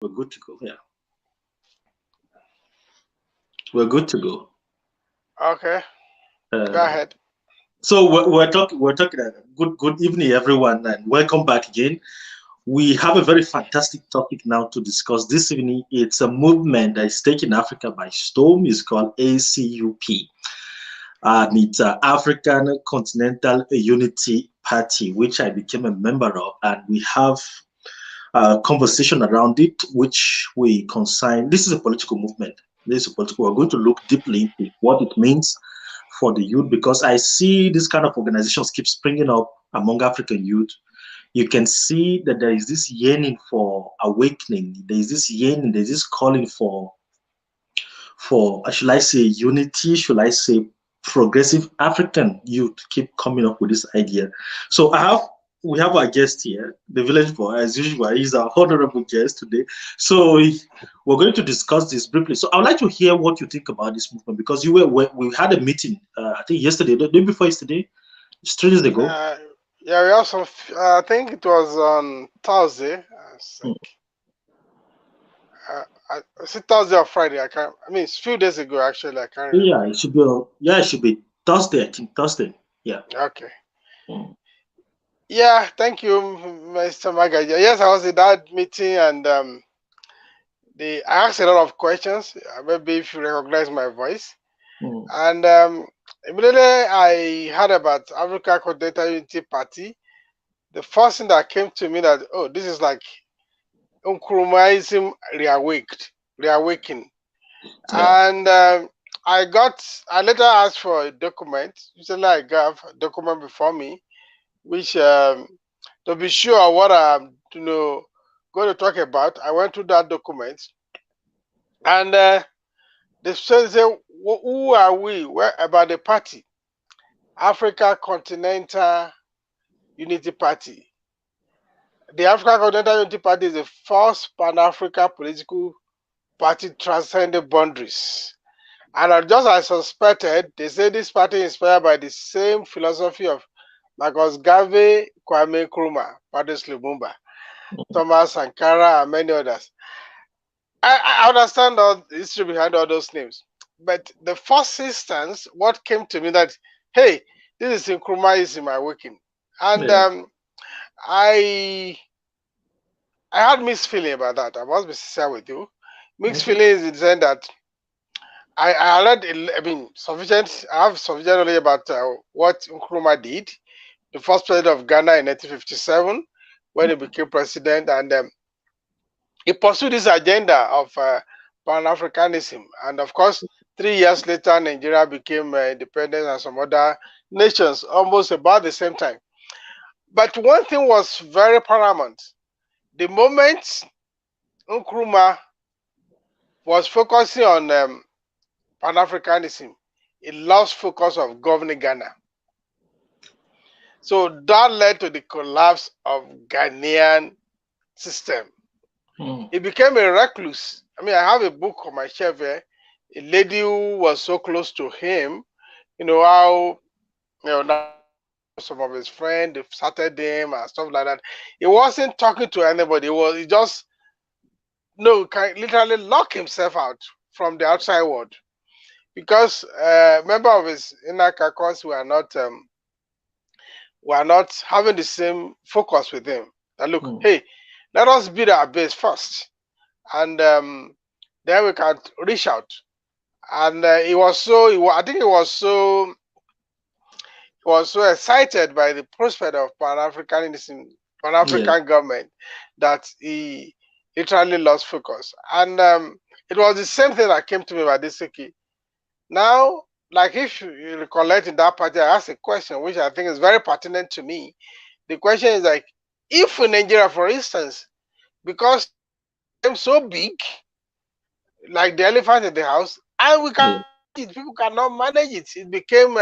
We're good to go. Yeah, we're good to go. Okay, go Uh, ahead. so we're talking. We're talking. Good evening, everyone, and welcome back again. We have a very fantastic topic now to discuss this evening. It's a movement that is taking Africa by storm. It's called ACUP, and it's African Continental Unity Party, which I became a member of, and we have a conversation around it, which we consign. This is a political movement. This is a political. We're going to look deeply into what it means for the youth because I see this kind of organizations keep springing up among African youth. You can see that there is this yearning for awakening. There is this yearning. There is this calling for should I say unity? Should I say progressive African youth keep coming up with this idea? So we have our guest here, the village boy, as usual. He's our honorable guest today. So we're going to discuss this briefly. So I would like to hear what you think about this movement because we had a meeting. I think yesterday, the day before yesterday, it's 3 days ago. Uh, yeah, we have some. I think it was on Thursday. I Mm. think. Is it Thursday or Friday? I can't. I mean, it's a few days ago actually. I can't Yeah, remember. it should be. Yeah, it should be Thursday. I think Thursday. Yeah. Okay. Mm. Yeah, thank you, Mr. Magaja. Yes, I was in that meeting and I asked a lot of questions. Maybe if you recognize my voice. Mm. And immediately I heard about Africa Continental Unity Party. The first thing that came to me that this is like Nkrumahism reawakened. Yeah. And I later asked for a document. Usually I got a document before me, which to be sure what I'm going to talk about. I went through that document, and they said, who are we? Where about the party? Africa Continental Unity Party. The African Continental Unity Party is the first Pan-African political party transcending boundaries. And just as I suspected, they say this party is inspired by the same philosophy of Marcus Garvey, Kwame Nkrumah, Patrice Lumumba, Thomas Sankara, and many others. I understand all the history behind all those names. But the first instance, what came to me that, hey, this is Nkrumah my working. And Yeah. I had mixed feeling about that. I must be sincere with you. Mixed Okay. feelings in the sense that I read, I mean, sufficient. I have sufficient knowledge about what Nkrumah did, the first president of Ghana in 1957, when he became president, and he pursued this agenda of Pan-Africanism. And of course, 3 years later, Nigeria became independent and some other nations almost about the same time. But one thing was very paramount. The moment Nkrumah was focusing on Pan-Africanism, it lost focus of governing Ghana. So that led to the collapse of Ghanaian system. Mm. He became a recluse. I mean, I have a book on my shelf here. A lady who was so close to him, how now some of his friends they started him and stuff like that. He wasn't talking to anybody. He just literally lock himself out from the outside world because member of his inner caucus were not having the same focus with him. That look, Mm. hey, let us build our base first, and then we can reach out. And I think he was so excited by the prospect of Pan-Africanism, Yeah. Pan-African government, that he literally lost focus. And it was the same thing that came to me about Disiki. Now, like if you recollect in that party, I asked a question which I think is very pertinent to me. The question is like, if in Nigeria, for instance, because I'm so big, like the elephant in the house, and we can Yeah. people cannot manage it. It became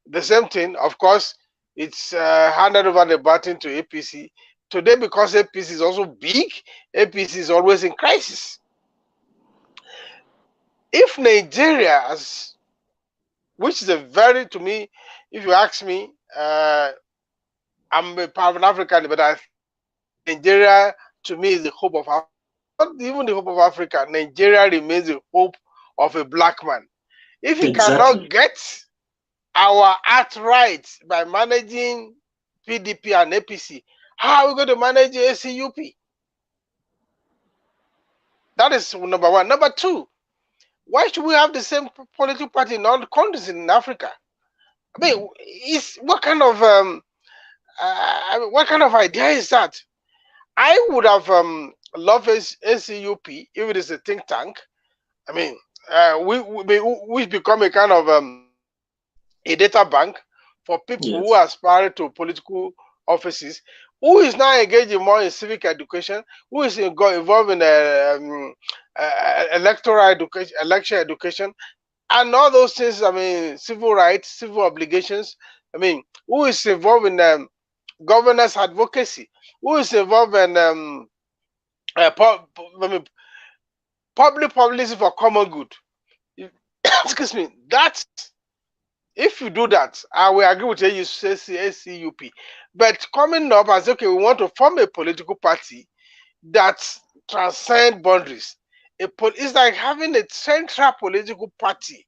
the same thing. Of course, it's handed over the baton to APC. Today, because APC is also big, APC is always in crisis. If Nigeria, which is a very, to me, if you ask me, I'm a Pan African, but Nigeria to me is the hope of Africa. not even the hope of Africa. Nigeria remains the hope of a black man. If he cannot get our act right by managing PDP and APC, how are we going to manage ACUP? That is number one. Number two, why should we have the same political party in all the countries in Africa? I mean, what kind of idea is that? I would have loved ACUP if it is a think tank. I mean, we become a kind of a data bank for people who aspire to political offices, who is now engaging more in civic education, who is involved in electoral education, election education, and all those things. I mean, civil rights, civil obligations. I mean, who is involved in governance advocacy, who is involved in public policy for common good. Excuse me. That's, if you do that, I will agree with you. You say ACUP, but coming up as, okay, we want to form a political party that transcends boundaries. It's like having a central political party,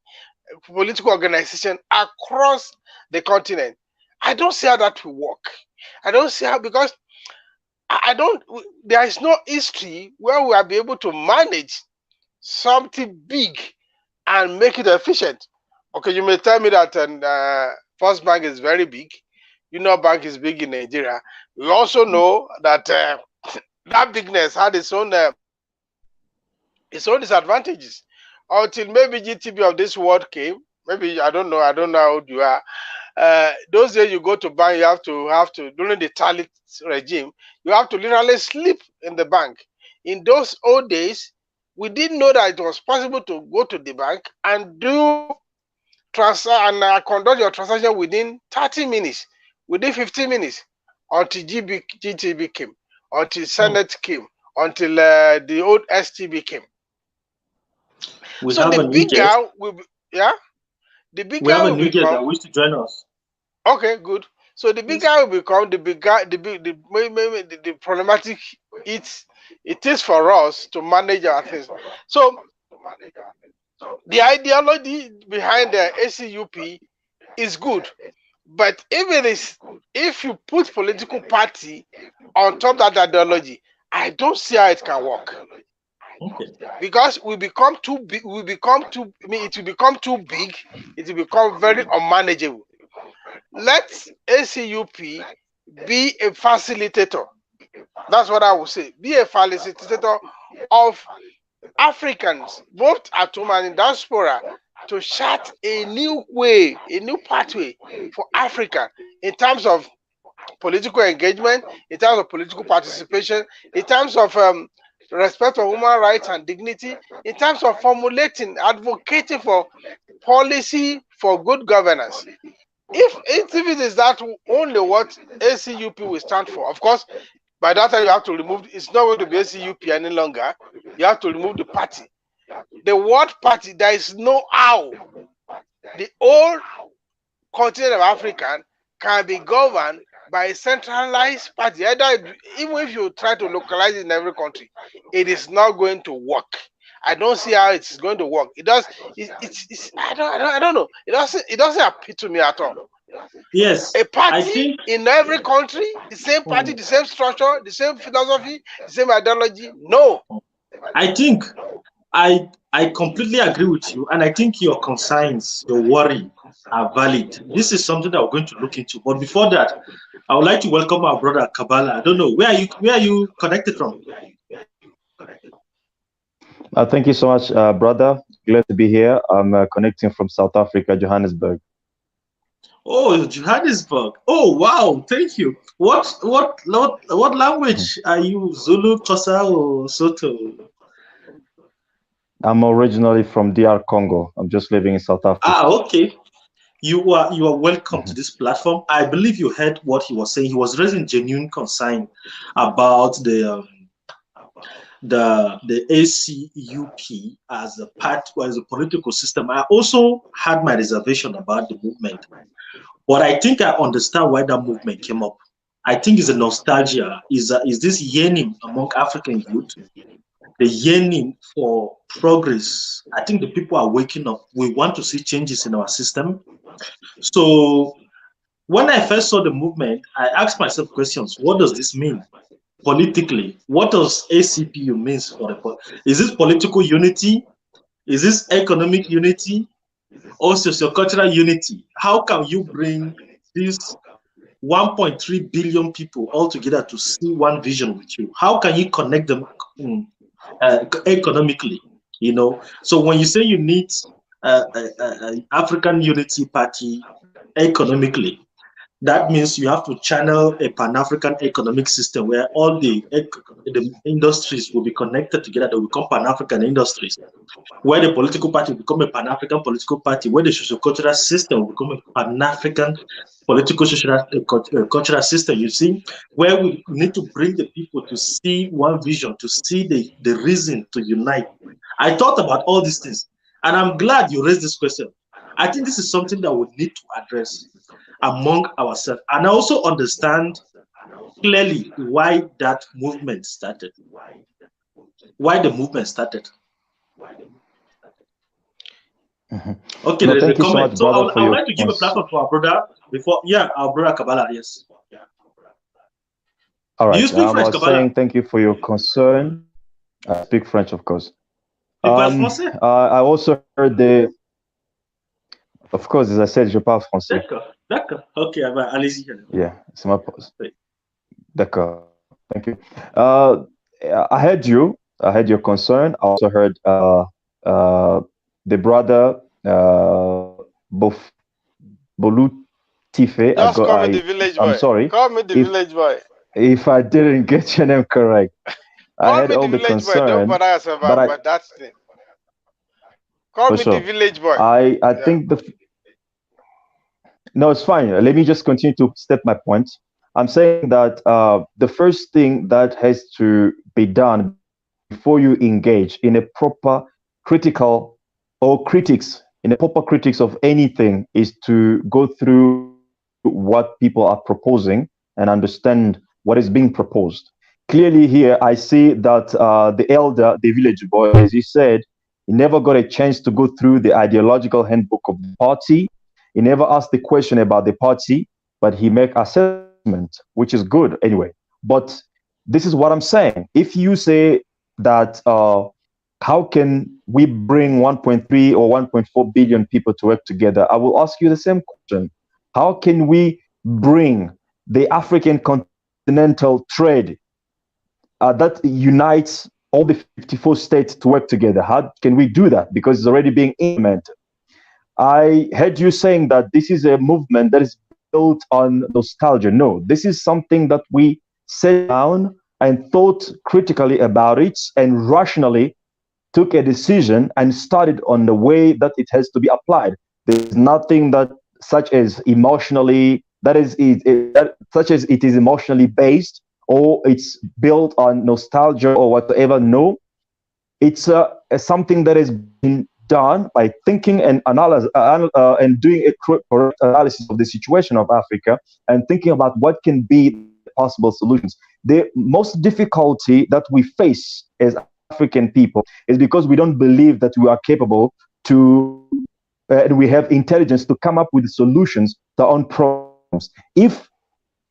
political organization across the continent. I don't see how that will work. I don't see how, because there is no history where we will be able to manage something big and make it efficient. Okay, you may tell me that First Bank is very big. Union Bank is big in Nigeria. We also know that that bigness had its own disadvantages. Until maybe GTB of this world came. Maybe, I don't know how old you are. Those days you go to bank, you have to during the Talit regime, you have to literally sleep in the bank. In those old days, we didn't know that it was possible to go to the bank and do transfer and conduct your transaction within 30 minutes, within 15 minutes, until GTB came, until Senate came, until the old STB came. So the bigger will be, the bigger we have a new guest that wishes to join us. Okay, good. So the bigger will become, the problematic it is for us to manage our things. So the ideology behind the ACUP is good, but if you put political party on top of that ideology, I don't see how it can work. Okay. Because we become too big. It will become too big. It will become very unmanageable. Let ACUP be a facilitator. That's what I would say. Be a facilitator of Africans, both at home and in diaspora, to chart a new way, a new pathway for Africa in terms of political engagement, in terms of political participation, in terms of respect for human rights and dignity, in terms of formulating, advocating for policy for good governance. If it is that only what ACUP will stand for, of course, by that time you have to remove, it's not going to be ACUP any longer. You have to remove the party. The word party, there is no how the whole continent of Africa can be governed by a centralized party. Either, even if you try to localize it in every country, it is not going to work. I don't see how it's going to work. It does. I don't know. It doesn't appeal to me at all. Yes. A party in every country, the same party, the same structure, the same philosophy, the same ideology. No. I think I completely agree with you, and I think your concerns, your worry are valid. This is something that we're going to look into. But before that, I would like to welcome our brother Kabbalah. I don't know, where are you connected from? Thank you so much, brother. Glad to be here. I'm connecting from South Africa, Johannesburg. Oh, Johannesburg. Oh, wow. Thank you. What language are you? Zulu, Xhosa, or Soto? I'm originally from DR Congo. I'm just living in South Africa. Ah, okay. You are welcome to this platform. I believe you heard what he was saying. He was raising genuine concern about the ACUP as a part, as a political system. I also had my reservation about the movement, but I think I understand why that movement came up. I think it's a nostalgia, is this yearning among African youth the yearning for progress. I think the people are waking up. We want to see changes in our system. So when I first saw the movement, I asked myself questions. What does this mean politically? What does ACPU means for the? Is this political unity? Is this economic unity or sociocultural unity? How can you bring these 1.3 billion people all together to see one vision with you? How can you connect them economically? You know, so when you say you need African Unity Party economically, that means you have to channel a Pan-African economic system where all the industries will be connected together. They will become Pan-African industries, where the political party will become a Pan-African political party, where the social-cultural system will become a Pan-African political social cultural system. You see, where we need to bring the people to see one vision, to see the reason to unite. I thought about all these things, and I'm glad you raised this question. I think this is something that we need to address among ourselves, and I also understand clearly why that movement started. Why the movement started. Okay, No, there is a thank you so comment. much, So brother, for I would your like to give a platform to our brother before, yeah, our brother Kabbalah, yes. All Do you right. speak I French, was Kabbalah? saying thank you for your concern. I speak French, of course. Tu parles français? I also heard of course, as I said, je parle français. D'accord. Ok, allez-y. Yeah, c'est ma pause. Oui. D'accord. Thank you. I heard you. I heard your concern. I also heard the brother Bolu Tife. Just call me the village boy. I'm sorry. Call me the village boy. If I didn't get your name correct, I had all the concern. Don't bother yourself about that thing. Call me the village boy. I think no, it's fine. Let me just continue to step my point. I'm saying that the first thing that has to be done before you engage in a proper critical or critics in a proper critics of anything is to go through what people are proposing and understand what is being proposed. Clearly here, I see that the elder, the village boy, as he said, he never got a chance to go through the ideological handbook of the party. He never asked the question about the party, but he make assessment, which is good anyway. But this is what I'm saying. If you say that how can we bring 1.3 or 1.4 billion people to work together, I will ask you the same question. How can we bring the African continental trade that unites all the 54 states to work together? How can we do that? Because it's already being implemented. I heard you saying that this is a movement that is built on nostalgia. No, this is something that we sat down and thought critically about it and rationally took a decision and started on the way that it has to be applied. There's nothing that such as emotionally, such as it is emotionally based or it's built on nostalgia or whatever. No, it's something that has been done by thinking and and doing a correct analysis of the situation of Africa and thinking about what can be possible solutions. The most difficulty that we face as African people is because we don't believe that we are capable to, and we have intelligence to come up with solutions to our own problems. If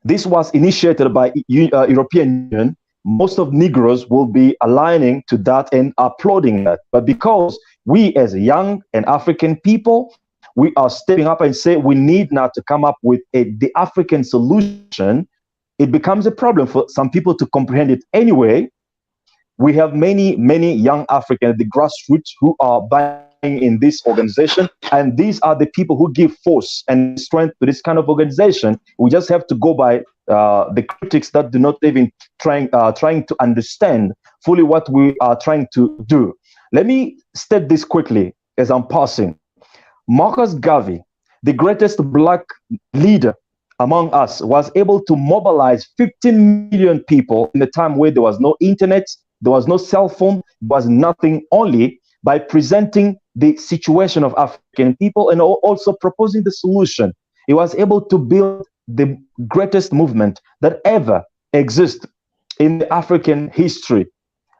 this was initiated by European Union, most of Negroes will be aligning to that and applauding that. But because we as young and African people, we are stepping up and say we need now to come up with the African solution, it becomes a problem for some people to comprehend it anyway. We have many young Africans, the grassroots, who are buying in this organization, and these are the people who give force and strength to this kind of organization. We just have to go by the critics that do not even trying to understand fully what we are trying to do. Let me state this quickly as I'm passing. Marcus Garvey, the greatest black leader among us, was able to mobilize 15 million people in a time where there was no internet, there was no cell phone, there was nothing, only by presenting the situation of African people and also proposing the solution. He was able to build the greatest movement that ever exists in the African history.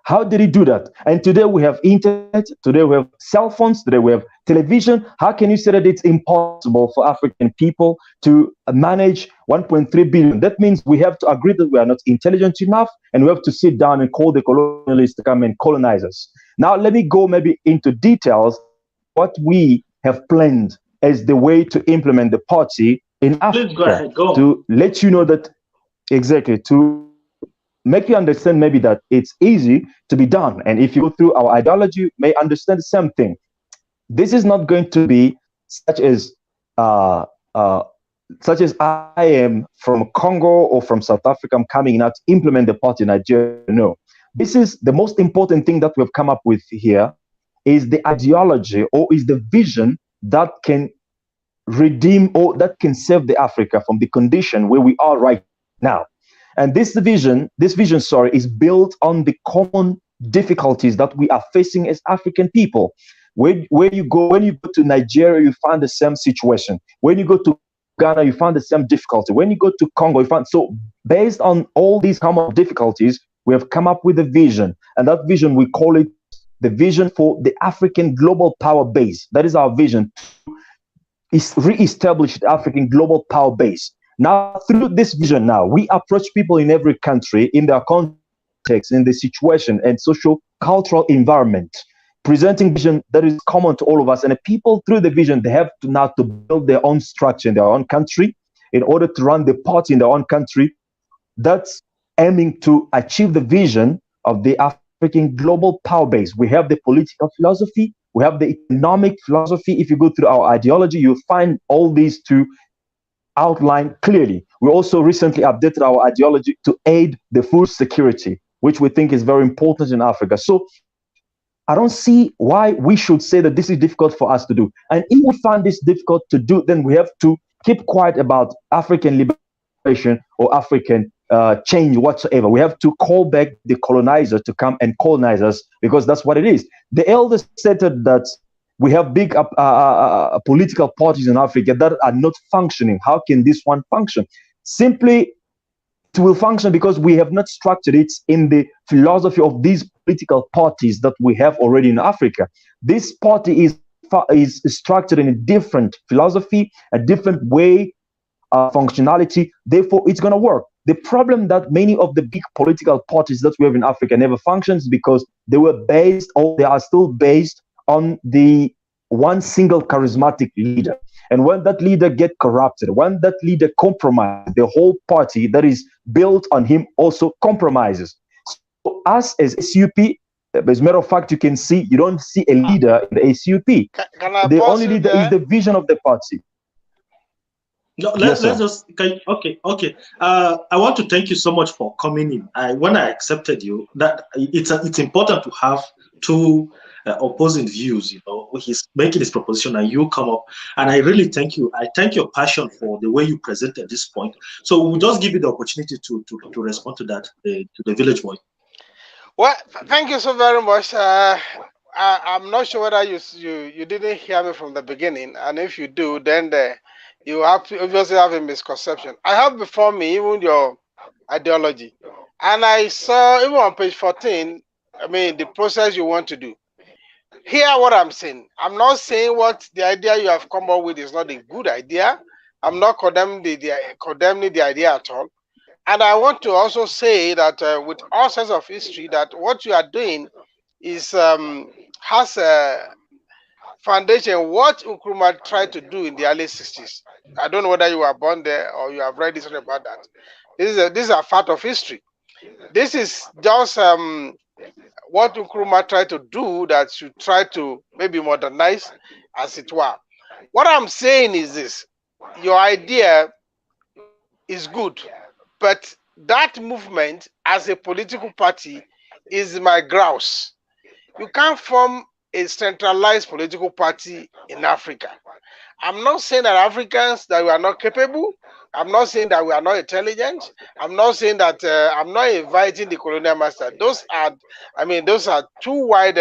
How did he do that? And today we have internet, today we have cell phones, today we have television. How can you say that it's impossible for African people to manage 1.3 billion? That means we have to agree that we are not intelligent enough, and we have to sit down and call the colonialists to come and colonize us. Now, let me go maybe into details what we have planned as the way to implement the party in Africa. Please go ahead, go. To let you know that, exactly, to make you understand maybe that it's easy to be done. And if you go through our ideology, you may understand the same thing. This is not going to be such as I am from Congo or from South Africa. I'm coming now to implement the party in Nigeria. No, this is the most important thing that we've come up with here is the ideology or is the vision that can redeem or that can save the Africa from the condition where we are right now. And this vision, is built on the common difficulties that we are facing as African people. When you go to Nigeria, you find the same situation. When you go to Ghana, you find the same difficulty. When you go to Congo, you find, so based on all these common difficulties, we have come up with a vision. And that vision, we call it the vision for the African global power base. That is our vision, is re-establish the African global power base. Now, through this vision, now we approach people in every country, in their context, in the situation and social cultural environment, presenting vision that is common to all of us. And the people, through the vision, they have to now to build their own structure in their own country in order to run the party in their own country. That's aiming to achieve the vision of the African global power base. We have the political philosophy, we have the economic philosophy. If you go through our ideology, you'll find all these two outlined clearly. We also recently updated our ideology to aid the food security, which we think is very important in Africa. So I don't see why we should say that this is difficult for us to do. And if we find this difficult to do, then we have to keep quiet about African liberation or African change whatsoever. We have to call back the colonizer to come and colonize us, because that's what it is. The elders stated that we have big political parties in Africa that are not functioning. How can this one function? Simply, it will function because we have not structured it in the philosophy of these political parties that we have already in Africa. This party is structured in a different philosophy, a different way of functionality. Therefore, it's going to work. The problem that many of the big political parties that we have in Africa never functions because they were based, or they are still based, on the one single charismatic leader. And when that leader get corrupted, when that leader compromises, the whole party that is built on him also compromises. So us as ACUP, as a matter of fact, you can see, you don't see a leader in the ACUP. The only leader is the vision of the party. No, let's just, okay. I want to thank you so much for coming in. When I accepted you, that it's important to have two opposing views. You know, he's making his proposition and you come up, and I really thank you. I thank your passion for the way you presented this point. So we'll just give you the opportunity to respond to that, to the village boy. Well, thank you so very much. I'm not sure whether you didn't hear me from the beginning, and if you do, then you obviously have a misconception. I have before me even your ideology, and I saw even on page 14, I mean, the process you want to do. Hear what I'm saying. I'm not saying what the idea you have come up with is not a good idea. I'm not condemning the idea at all. And I want to also say that with all sense of history, that what you are doing is has a foundation what Nkrumah tried to do in the early 60s. I don't know whether you were born there or you have read something about that. This is a fact of history. This is just what Nkrumah tried to do that you try to maybe modernize, as it were. What I'm saying is this: your idea is good, but that movement as a political party is my grouse. You can't form a centralized political party in Africa. I'm not saying that Africans that we are not capable. I'm not saying that we are not intelligent. I'm not saying that I'm not inviting the colonial master. Those are too wide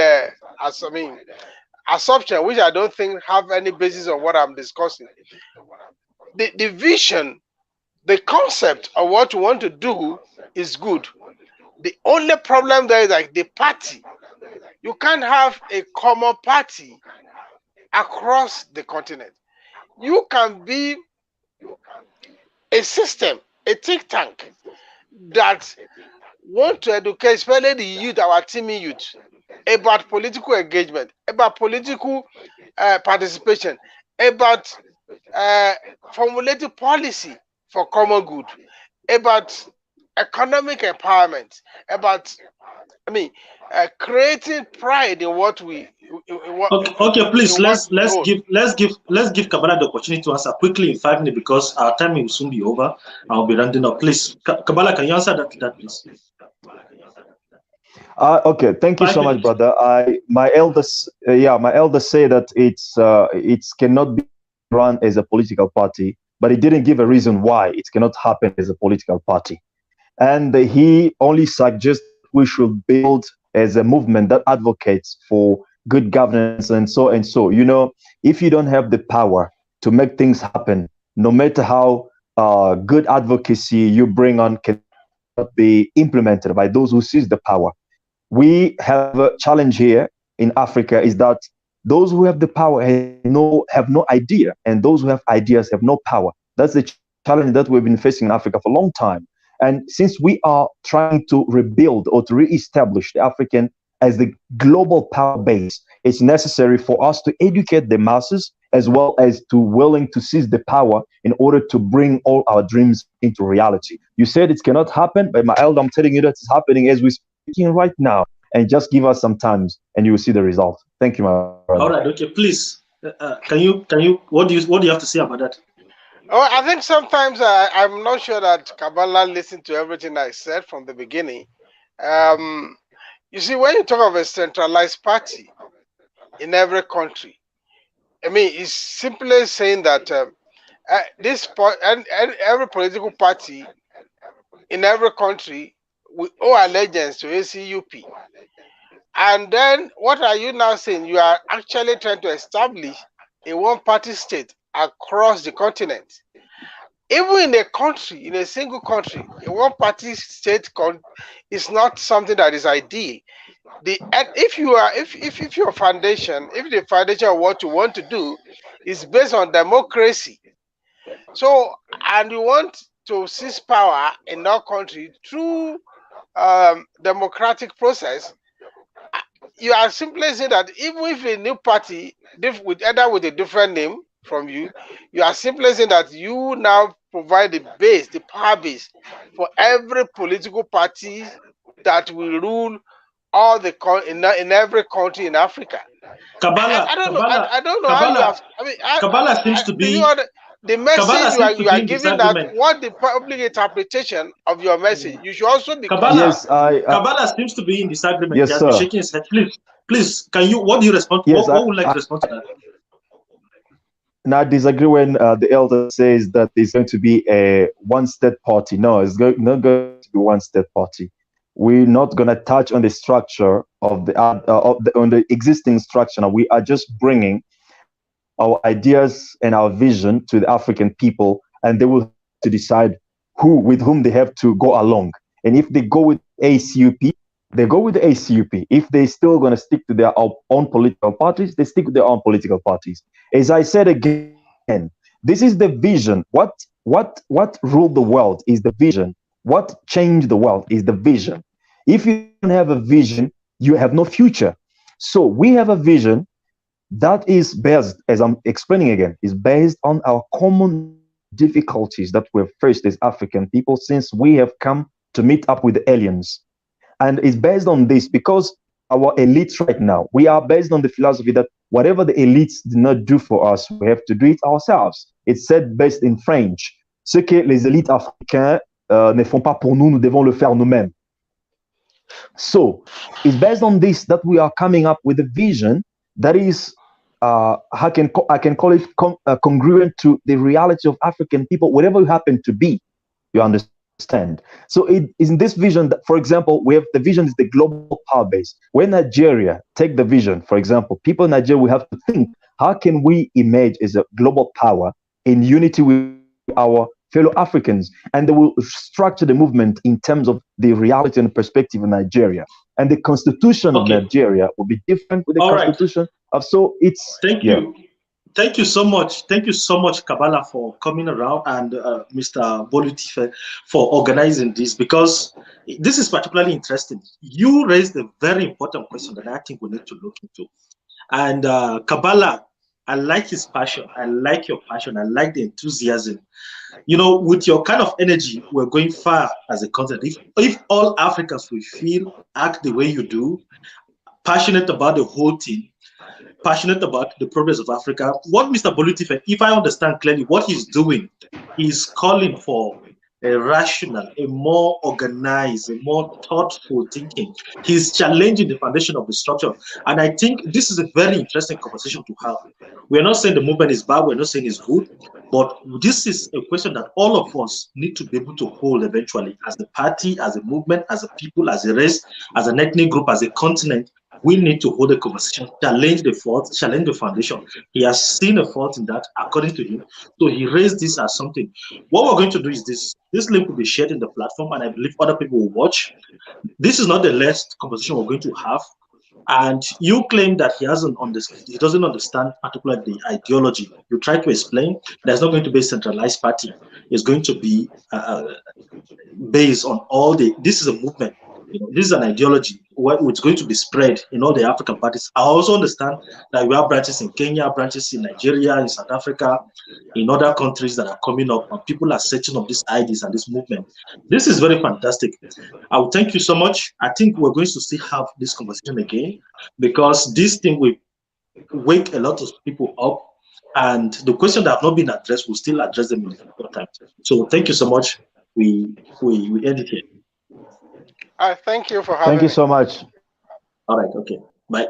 assumption, which I don't think have any basis on what I'm discussing. The vision, the concept of what you want to do is good, The only problem there is like the party. You can't have a common party across the continent. You can be a system, a think tank that want to educate, especially the youth, our teaming youth, about political engagement, about political participation, about formulating policy for common good, about economic empowerment, about creating pride in what we. Okay, please let's give Kabbalah the opportunity to answer quickly in 5 minutes because our time will soon be over. I'll be rounding up. Please, Kabbalah, can you answer that, please? Okay, thank you so much, brother. My elders say that it cannot be run as a political party, but he didn't give a reason why it cannot happen as a political party. And he only suggests we should build as a movement that advocates for good governance and so and so. You know, if you don't have the power to make things happen, no matter how good advocacy you bring on cannot be implemented by those who seize the power. We have a challenge here in Africa is that those who have the power have no idea, and those who have ideas have no power. That's the challenge that we've been facing in Africa for a long time. And since we are trying to rebuild or to re-establish the African as the global power base, it's necessary for us to educate the masses as well as to willing to seize the power in order to bring all our dreams into reality. You said it cannot happen, but my elder, I'm telling you that it's happening as we're speaking right now. And just give us some time and you will see the result. Thank you, my brother. All right, okay, please. Can you what do you have to say about that? Oh, I think sometimes I'm not sure that Kabbalah listened to everything I said from the beginning. You see, when you talk of a centralized party in every country, I mean, it's simply saying that every political party in every country we owe allegiance to ACUP. And then what are you now saying? You are actually trying to establish a one-party state across the continent. Even in a country, in a single country, a one-party state is not something that is ideal. If your foundation, if the foundation of what you want to do is based on democracy, so and you want to seize power in our country through democratic process, you are simply saying that even if a new party with a different name from you, you are simply saying that you now provide the base, the power base for every political party that will rule all the in every country in Africa. Kabbalah, I don't know. I don't know Kabbalah, how you have. I mean, Kabbalah seems to be the message you are giving, that what the public interpretation of your message. You should also be. Kabbalah seems to be in disagreement. Yes, sir. Shaking his head. Please, can you? What do you respond? Yes, what would like to respond to that? Now, I disagree when the elder says that there's going to be a one-state party. No, it's not going to be one-state party. We're not going to touch on the structure of on the existing structure. We are just bringing our ideas and our vision to the African people, and they will have to decide with whom they have to go along. And if they go with ACUP, they go with the ACUP. If they're still going to stick to their own political parties, they stick with their own political parties. As I said again, this is the vision. What ruled the world is the vision. What changed the world is the vision. If you don't have a vision, you have no future. So we have a vision that is based, as I'm explaining again, is based on our common difficulties that we've faced as African people since we have come to meet up with the aliens. And it's based on this because our elites right now, we are based on the philosophy that whatever the elites did not do for us, we have to do it ourselves. It's said based in French. Ce que les élites africaines ne font pas pour nous, nous devons le faire nous-mêmes. So it's based on this that we are coming up with a vision that is, I can call it congruent to the reality of African people, whatever you happen to be, you understand. So it is in this vision that, for example, we have the vision is the global power base. When Nigeria take the vision, for example, people in Nigeria, we have to think, how can we emerge as a global power in unity with our fellow Africans, and they will structure the movement in terms of the reality and perspective of Nigeria. And the constitution of Nigeria will be different with the constitution of, so it's, thank you. Thank you so much. Thank you so much, Kabbalah, for coming around, and Mr. Bolutife for organizing this, because this is particularly interesting. You raised a very important question that I think we need to look into. And Kabbalah, I like his passion. I like your passion. I like the enthusiasm. You know, with your kind of energy, we're going far as a continent. If all Africans will feel, act the way you do, passionate about the whole thing, passionate about the progress of Africa, what Mr. Bolutife, if I understand clearly, what he's doing is calling for a rational, a more organized, a more thoughtful thinking. He's challenging the foundation of the structure. And I think this is a very interesting conversation to have. We're not saying the movement is bad, we're not saying it's good, but this is a question that all of us need to be able to hold eventually, as a party, as a movement, as a people, as a race, as an ethnic group, as a continent. We need to hold a conversation, challenge the fault, challenge the foundation. He has seen a fault in that, according to him. So he raised this as something. What we're going to do is this. This link will be shared in the platform, and I believe other people will watch. This is not the last conversation we're going to have. And you claim that he doesn't understand particularly the ideology. You try to explain there's not going to be a centralized party. It's going to be based on this is a movement. You know, this is an ideology it's going to be spread in all the African parties. I also understand that we have branches in Kenya, branches in Nigeria, in South Africa, in other countries that are coming up, and people are searching of these ideas and this movement. This is very fantastic. I will thank you so much. I think we're going to still have this conversation again, because this thing will wake a lot of people up, and the questions that have not been addressed, we'll still address them in a time. So thank you so much. We end it here. Thank you for having me. Thank you so much. All right. Okay. Bye.